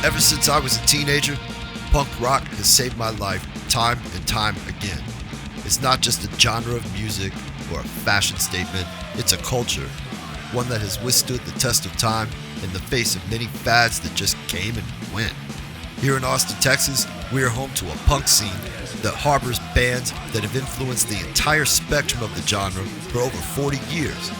Ever since I was a teenager, punk rock has saved my life time and time again. It's not just a genre of music or a fashion statement, it's a culture, one that has withstood the test of time in the face of many fads that just came and went. Here in Austin, Texas, we are home to a punk scene that harbors bands that have influenced the entire spectrum of the genre for over 40 years.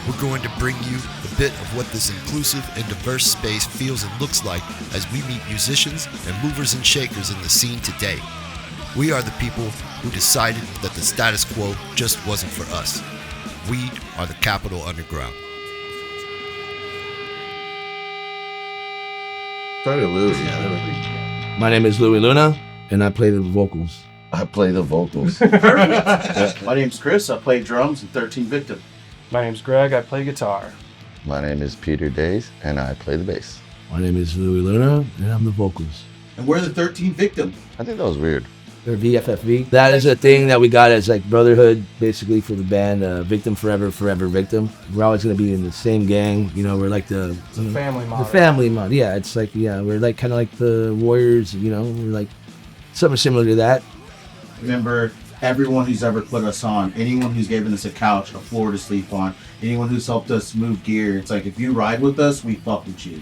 We're going to bring you a bit of what this inclusive and diverse space feels and looks like as we meet musicians and movers and shakers in the scene today. We are the people who decided that the status quo just wasn't for us. We are the Capital Underground. Started Louis. My name is Louis Luna, and I play the vocals. I play the vocals. My name's Chris. I play drums in 13 Victim. My name's Greg. I play guitar. My name is Peter Days, and I play the bass. My name is Louis Luna, and I'm the vocals. And we're the 13 Victim. I think that was weird. They're VFFV. That is a thing that we got as like brotherhood, basically, for the band. Victim Forever, Forever Victim. We're always going to be in the same gang. You know, we're like the family model. The family model. Yeah, it's like, yeah, we're like kind of like the Warriors, you know, we're like something similar to that. Remember, everyone who's ever put us on, anyone who's given us a couch, a floor to sleep on, anyone who's helped us move gear, it's like, if you ride with us, we fuck with you.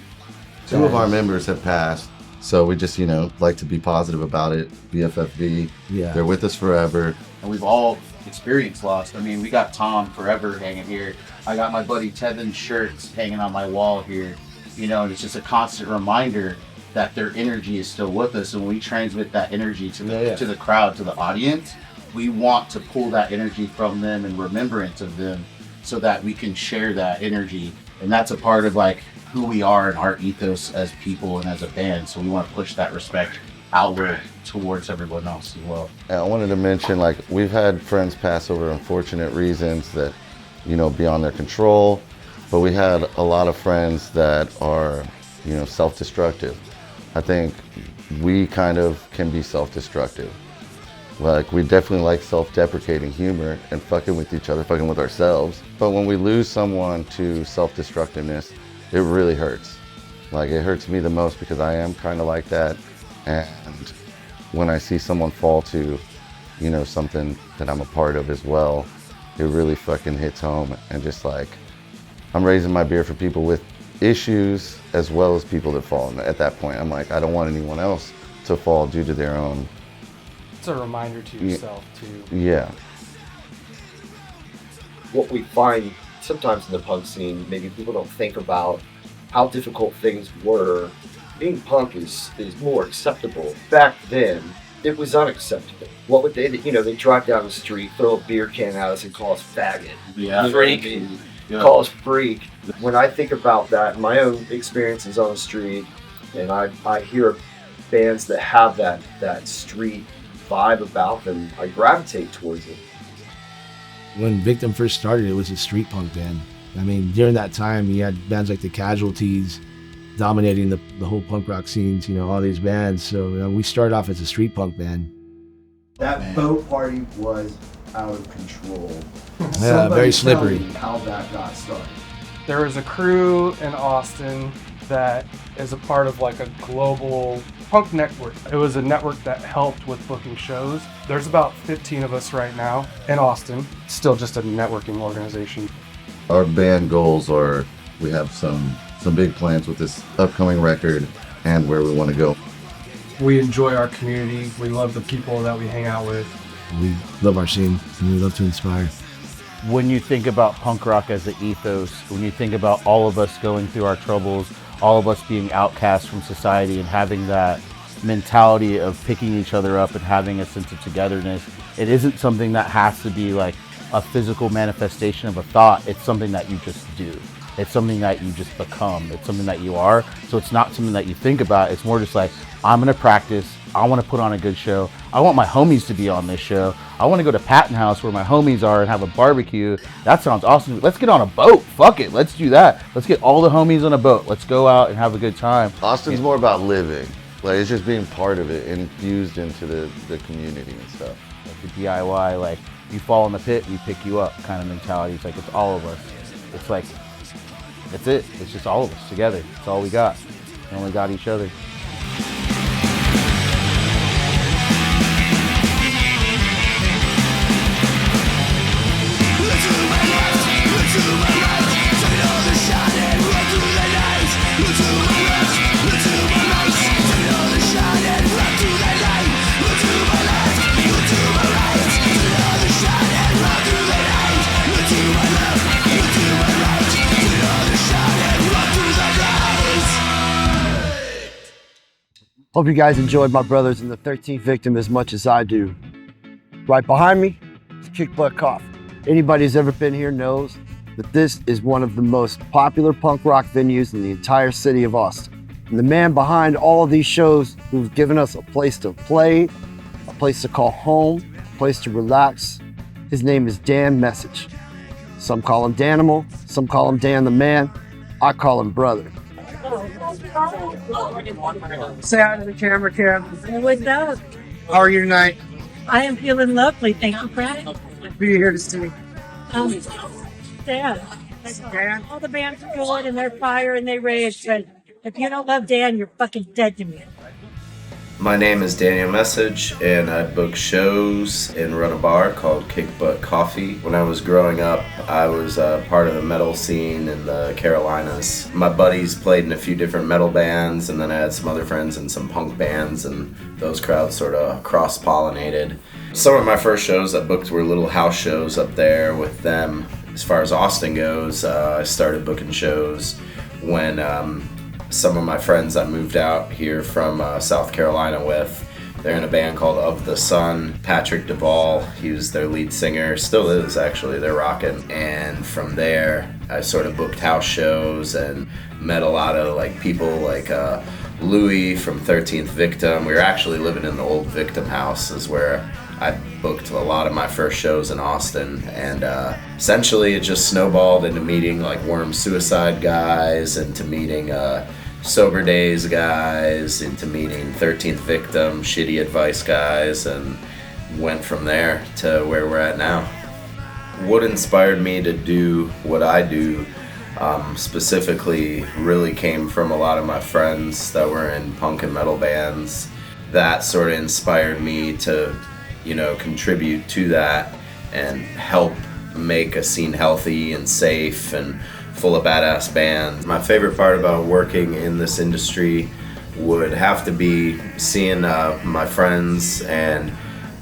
Two of our members have passed, so we just, like to be positive about it. BFFV, Yeah. They're with us forever. And we've all experienced loss. I mean, we got Tom Forever hanging here. I got my buddy Tevin's shirts hanging on my wall here. You know, and it's just a constant reminder that their energy is still with us. And when we transmit that energy to the crowd, to the audience, we want to pull that energy from them in remembrance of them so that we can share that energy. And that's a part of like who we are and our ethos as people and as a band. So we want to push that respect outward towards everyone else as well. And I wanted to mention, like, we've had friends pass over unfortunate reasons that, beyond their control, but we had a lot of friends that are, self-destructive. I think we kind of can be self-destructive. Like, we definitely like self-deprecating humor and fucking with each other, fucking with ourselves. But when we lose someone to self-destructiveness, it really hurts. Like, it hurts me the most because I am kind of like that. And when I see someone fall to, something that I'm a part of as well, it really fucking hits home. And just like, I'm raising my beer for people with issues as well as people that fall. And at that point, I'm like, I don't want anyone else to fall due to their own. It's a reminder to yourself, too. Yeah. What we find sometimes in the punk scene, maybe people don't think about how difficult things were. Being punk is more acceptable. Back then, it was unacceptable. What would they drive down the street, throw a beer can at us and call us faggot. Yeah. Freak. Yeah. Call us freak. When I think about that, my own experiences on the street, and I hear bands that have that street vibe about them, I gravitate towards it. When Victim first started, it was a street punk band. I mean, during that time, you had bands like the Casualties dominating the whole punk rock scenes, all these bands. So we started off as a street punk band. That boat party was out of control. Yeah, very slippery. Tell me how that got started. There was a crew in Austin that is a part of like a global punk network. It was a network that helped with booking shows. There's about 15 of us right now in Austin. Still just a networking organization. Our band goals are, we have some big plans with this upcoming record and where we want to go. We enjoy our community. We love the people that we hang out with. We love our scene, and we love to inspire. When you think about punk rock as an ethos, when you think about all of us going through our troubles, all of us being outcast from society and having that mentality of picking each other up and having a sense of togetherness, it isn't something that has to be like a physical manifestation of a thought. It's something that you just do. It's something that you just become. It's something that you are. So it's not something that you think about. It's more just like, I'm going to practice. I want to put on a good show. I want my homies to be on this show. I want to go to Patton House where my homies are and have a barbecue. That sounds awesome. Let's get on a boat. Fuck it. Let's do that. Let's get all the homies on a boat. Let's go out and have a good time. Austin's more about living. Like, it's just being part of it and infused into the community and stuff. Like the DIY, like you fall in the pit, we pick you up kind of mentality. It's like, it's all of us. It's like, that's it. It's just all of us together. It's all we got. We only got each other. Hope you guys enjoyed my brothers and the 13th Victim as much as I do. Right behind me is 𝐔𝐒𝐑 Anybody who's ever been here knows that this is one of the most popular punk rock venues in the entire city of Austin. And the man behind all of these shows who's given us a place to play, a place to call home, a place to relax, his name is Dan Mesich. Some call him Danimal, some call him Dan the Man, I call him brother. Say hi to the camera, Karen. What's up? How are you tonight? I am feeling lovely. Thank you for asking. Who are you here to see? Dan. Dan? All the bands are good and they're fire and they rage, but if you don't love Dan, you're fucking dead to me. My name is Daniel Mesich, and I book shows and run a bar called 𝐔𝐒𝐑. When I was growing up, I was part of the metal scene in the Carolinas. My buddies played in a few different metal bands, and then I had some other friends in some punk bands, and those crowds sort of cross-pollinated. Some of my first shows I booked were little house shows up there with them. As far as Austin goes, I started booking shows when some of my friends I moved out here from South Carolina with, they're in a band called Of the Sun. Patrick Duvall, he was their lead singer, still is actually, they're rocking. And from there, I sort of booked house shows and met a lot of like people like Louis from 13th Victim. We were actually living in the old Victim house is where I booked a lot of my first shows in Austin, and essentially it just snowballed into meeting like Worm Suicide guys, into meeting Sober Days guys, into meeting 13th Victim, Shitty Advice guys, and went from there to where we're at now. What inspired me to do what I do specifically really came from a lot of my friends that were in punk and metal bands. That sort of inspired me to contribute to that and help make a scene healthy and safe and full of badass bands. My favorite part about working in this industry would have to be seeing my friends and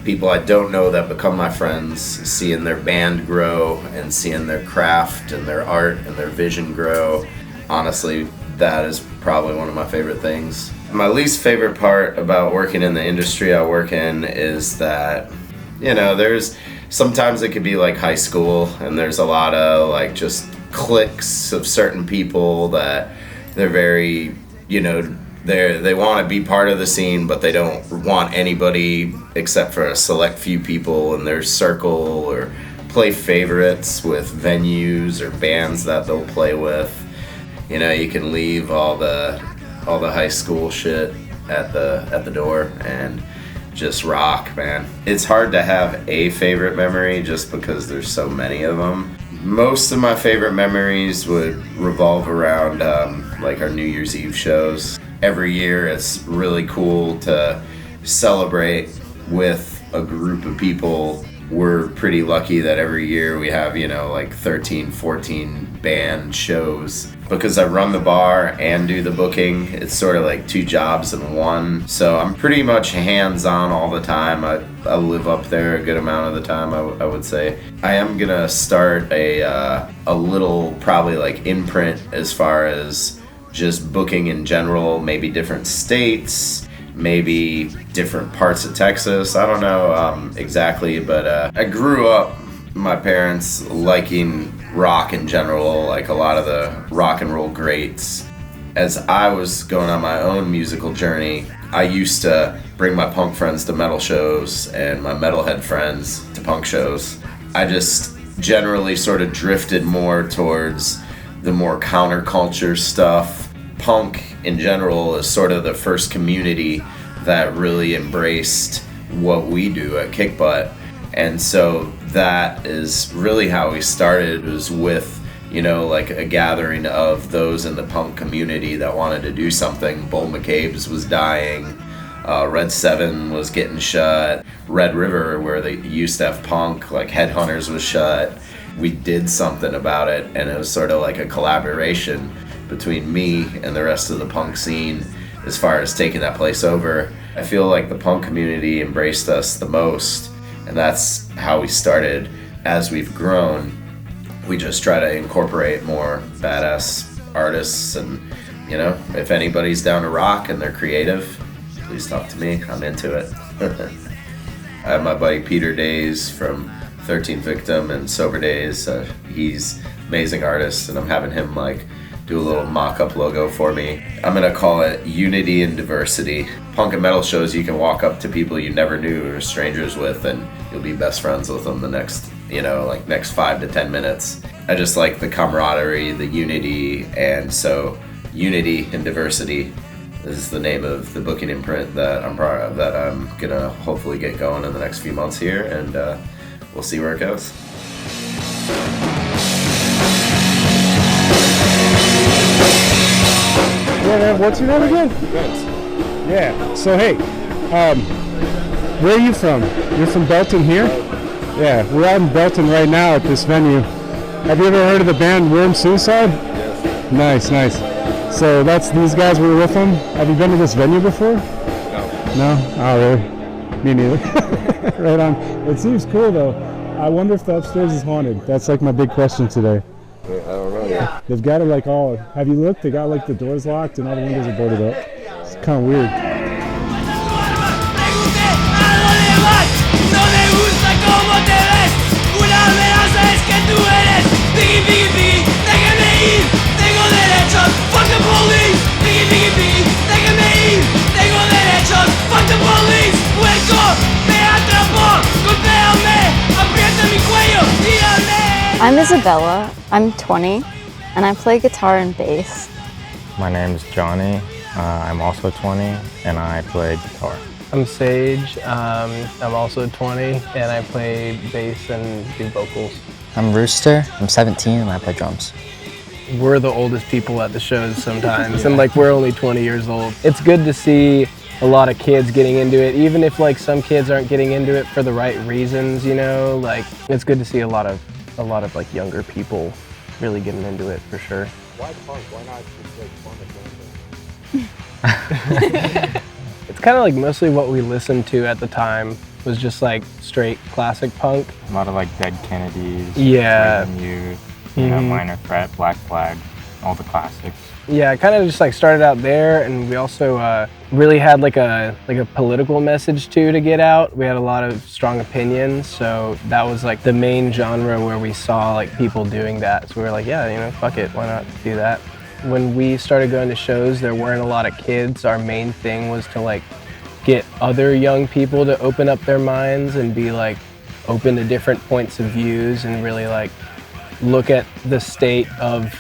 people I don't know that become my friends, seeing their band grow and seeing their craft and their art and their vision grow. Honestly, that is probably one of my favorite things. My least favorite part about working in the industry I work in is that, there's sometimes it could be like high school and there's a lot of like just cliques of certain people that they're very, they want to be part of the scene, but they don't want anybody except for a select few people in their circle, or play favorites with venues or bands that they'll play with. You can leave all the high school shit at the door and just rock, man. It's hard to have a favorite memory just because there's so many of them. Most of my favorite memories would revolve around like our New Year's Eve shows. Every year it's really cool to celebrate with a group of people. We're pretty lucky that every year we have, like 13, 14 band shows. Because I run the bar and do the booking, it's sort of like two jobs in one. So I'm pretty much hands-on all the time. I live up there a good amount of the time, I would say. I am gonna start a little probably like imprint as far as just booking in general, maybe different states, maybe different parts of Texas. I don't know exactly, but I grew up, my parents liking rock in general, like a lot of the rock and roll greats. As I was going on my own musical journey, I used to bring my punk friends to metal shows and my metalhead friends to punk shows. I just generally sort of drifted more towards the more counterculture stuff. Punk in general is sort of the first community that really embraced what we do at 𝐔𝐒𝐑. And so that is really how we started, was with, like a gathering of those in the punk community that wanted to do something. Bull McCabe's was dying, Red 7 was getting shut, Red River, where they used to have punk, like Headhunters, was shut. We did something about it, and it was sort of like a collaboration between me and the rest of the punk scene as far as taking that place over. I feel like the punk community embraced us the most, and that's how we started. As we've grown, we just try to incorporate more badass artists, and you know, if anybody's down to rock and they're creative, please talk to me. I'm into it. I have my buddy Peter Days from 13th Victim and Sober Days. He's an amazing artist, and I'm having him like do a little mock-up logo for me. I'm gonna call it Unity and Diversity. Punk and metal shows, you can walk up to people you never knew or strangers with, and you'll be best friends with them the next, you know, like next 5 to 10 minutes. I just like the camaraderie, the unity, and so Unity and Diversity is the name of the booking imprint that I'm gonna hopefully get going in the next few months here, and we'll see where it goes. Yeah, man, what's your name again? Yeah, so hey, where are you from? You're from Belton here? Yeah, we're out in Belton right now at this venue. Have you ever heard of the band Worm Suicide? Yes. Nice, nice. So that's these guys were with them. Have you been to this venue before? No. No? Oh, really? Me neither. Right on. It seems cool though. I wonder if the upstairs is haunted. That's like my big question today. I don't know yet. They've got it like all. Have you looked? They got like the doors locked and all the windows are boarded up. It's kind of weird. I'm Isabella, I'm 20, and I play guitar and bass. My name's Johnny, I'm also 20, and I play guitar. I'm Sage, I'm also 20, and I play bass and do vocals. I'm Rooster, I'm 17, and I play drums. We're the oldest people at the shows sometimes, and like we're only 20 years old. It's good to see a lot of kids getting into it, even if like some kids aren't getting into it for the right reasons, you know, like it's good to see a lot of like younger people really getting into it for sure. Why punk? Why not just like fun? It's kind of like mostly what we listened to at the time was just like straight classic punk. A lot of like Dead Kennedys, yeah, you know, Minor Threat, Black Flag, all the classics. Yeah, I kind of just like started out there, and we also really had like a political message too to get out. We had a lot of strong opinions, so that was like the main genre where we saw like people doing that. So we were like, yeah, you know, fuck it, why not do that? When we started going to shows, there weren't a lot of kids. Our main thing was to like get other young people to open up their minds and be like open to different points of views and really like look at the state of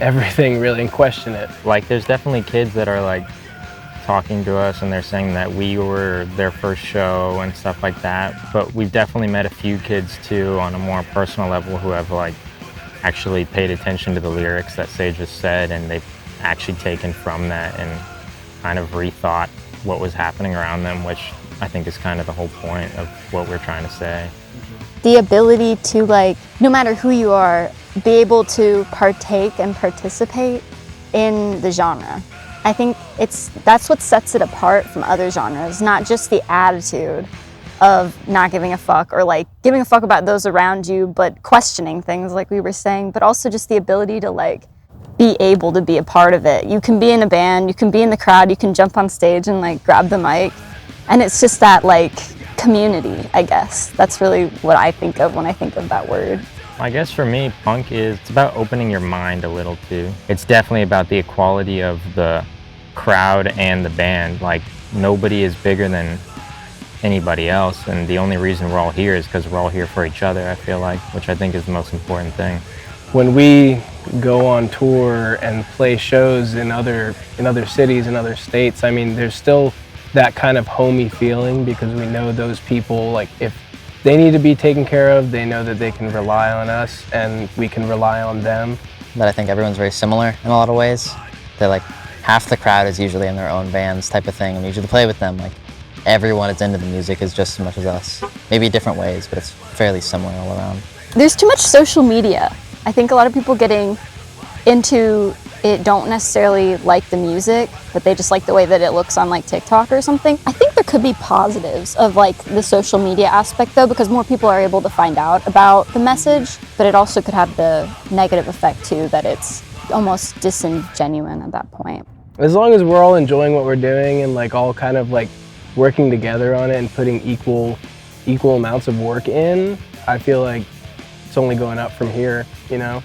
everything really and question it. Like there's definitely kids that are like talking to us and they're saying that we were their first show and stuff like that, but we've definitely met a few kids too on a more personal level who have like actually paid attention to the lyrics that Sage just said, and they've actually taken from that and kind of rethought what was happening around them, which I think is kind of the whole point of what we're trying to say. The ability to like, no matter who you are, be able to partake and participate in the genre. I think that's what sets it apart from other genres, not just the attitude of not giving a fuck or like giving a fuck about those around you, but questioning things like we were saying, but also just the ability to like be able to be a part of it. You can be in a band, you can be in the crowd, you can jump on stage and like grab the mic, and it's just that like community, I guess. That's really what I think of when I think of that word. I guess for me, punk it's about opening your mind a little too. It's definitely about the equality of the crowd and the band. Like nobody is bigger than anybody else, and the only reason we're all here is because we're all here for each other, I feel like, which I think is the most important thing. When we go on tour and play shows in other cities and other states, I mean, there's still that kind of homey feeling because we know those people, like if they need to be taken care of, they know that they can rely on us and we can rely on them. But I think everyone's very similar in a lot of ways. They're like, half the crowd is usually in their own bands type of thing, and we usually play with them. Like everyone that's into the music is just as much as us. Maybe different ways, but it's fairly similar all around. There's too much social media. I think a lot of people getting into it don't necessarily like the music, but they just like the way that it looks on like TikTok or something. I think they're could be positives of like the social media aspect though, because more people are able to find out about the message, but it also could have the negative effect too, that it's almost disingenuine at that point. As long as we're all enjoying what we're doing and like all kind of like working together on it and putting equal amounts of work in, I feel like it's only going up from here, you know?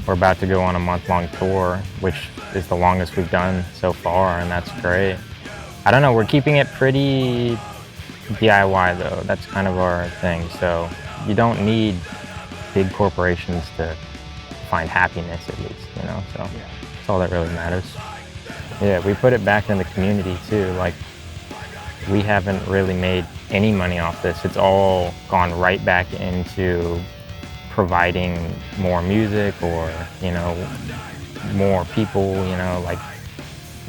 We're about to go on a month-long tour, which is the longest we've done so far, and that's great. I don't know, we're keeping it pretty DIY though. That's kind of our thing. So you don't need big corporations to find happiness, at least, you know? So that's all that really matters. Yeah, we put it back in the community too. Like, we haven't really made any money off this. It's all gone right back into providing more music or, you know, more people, you know, like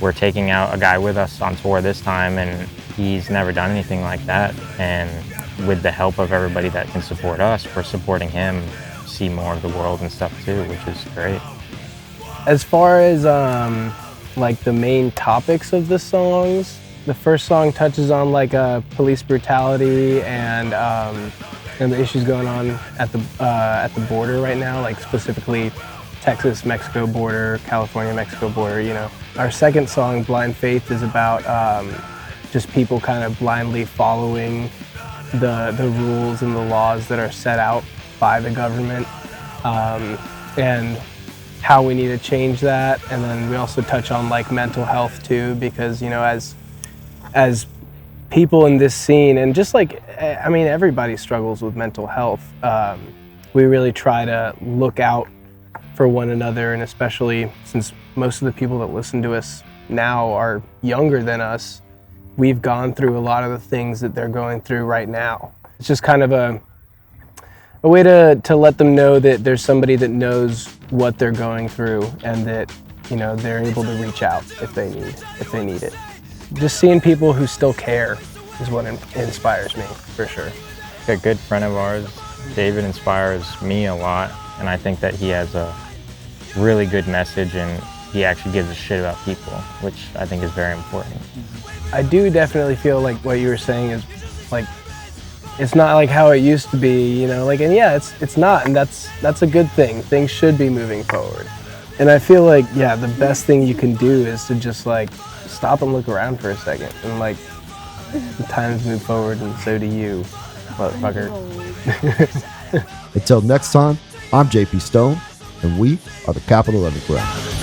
we're taking out a guy with us on tour this time and he's never done anything like that. And with the help of everybody that can support us, we're supporting him see more of the world and stuff too, which is great. As far as like the main topics of the songs, the first song touches on like police brutality and the issues going on at the border right now, like specifically Texas-Mexico border, California-Mexico border, you know. Our second song, Blind Faith, is about just people kind of blindly following the rules and the laws that are set out by the government, and how we need to change that. And then we also touch on like mental health too, because, you know, as people in this scene, and just like, I mean, everybody struggles with mental health. We really try to look out for one another, and especially since most of the people that listen to us now are younger than us, we've gone through a lot of the things that they're going through right now. It's just kind of a way to let them know that there's somebody that knows what they're going through and that, you know, they're able to reach out if they need it. Just seeing people who still care is what inspires me, for sure. A good friend of ours, David, inspires me a lot, and I think that he has a really good message and he actually gives a shit about people, which I think is very important. I do definitely feel like what you were saying is like, it's not like how it used to be, you know, like, and yeah, it's not, and that's a good thing. Things should be moving forward. And I feel like, yeah, the best thing you can do is to just like stop and look around for a second, and like, the times move forward and so do you, motherfucker. Until next time, I'm JP Stone, and we are the Capital Underground.